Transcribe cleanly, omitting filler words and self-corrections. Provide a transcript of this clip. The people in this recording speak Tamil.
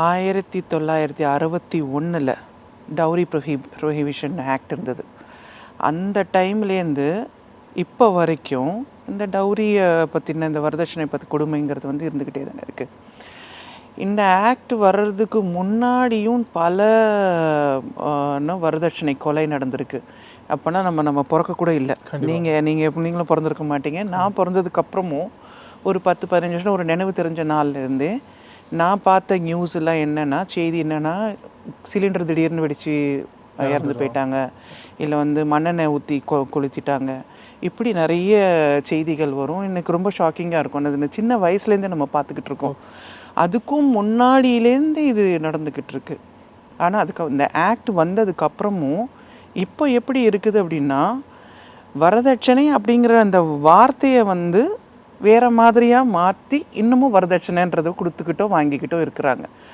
1961 டவுரி ப்ரொஹிபிஷன் ஆக்ட் இருந்தது. அந்த டைம்லேருந்து இப்போ வரைக்கும் இந்த டவுரியை பற்றின இந்த வரதட்சணை பற்றி கொடுமைங்கிறது வந்து இருந்துக்கிட்டே தானே இருக்குது. இந்த ஆக்ட் வர்றதுக்கு முன்னாடியும் பல வரதட்சணை கொலை நடந்திருக்கு. அப்போனா நம்ம பிறக்கக்கூட இல்லை. நீங்களும் பிறந்திருக்க மாட்டீங்க. நான் பிறந்ததுக்கப்புறமும் ஒரு 10-15 வருஷம் ஒரு நினைவு தெரிஞ்ச நாள்லேருந்தே நான் பார்த்த நியூஸ் எல்லாம் என்னென்னா, செய்தி என்னென்னா, சிலிண்டர் திடீர்னு வெடித்து இறந்து போயிட்டாங்க, இல்லை வந்து மண்ணெண்ணெய் ஊற்றி கொளுத்திட்டாங்க, இப்படி நிறைய செய்திகள் வரும். எனக்கு ரொம்ப ஷாக்கிங்காக இருக்கும். அது இந்த சின்ன வயசுலேருந்தே நம்ம பார்த்துக்கிட்டு இருக்கோம். அதுக்கும் முன்னாடியிலேருந்து இது நடந்துக்கிட்டு இருக்கு. ஆனால் இந்த ஆக்ட் வந்ததுக்கப்புறமும் இப்போ எப்படி இருக்குது அப்படின்னா, வரதட்சணை அப்படிங்கிற அந்த வார்த்தையை வந்து வேறு மாதிரியாக மாற்றி இன்னமும் வரதட்சணைன்றதை கொடுத்துக்கிட்டோ வாங்கிக்கிட்டோ இருக்கிறாங்க.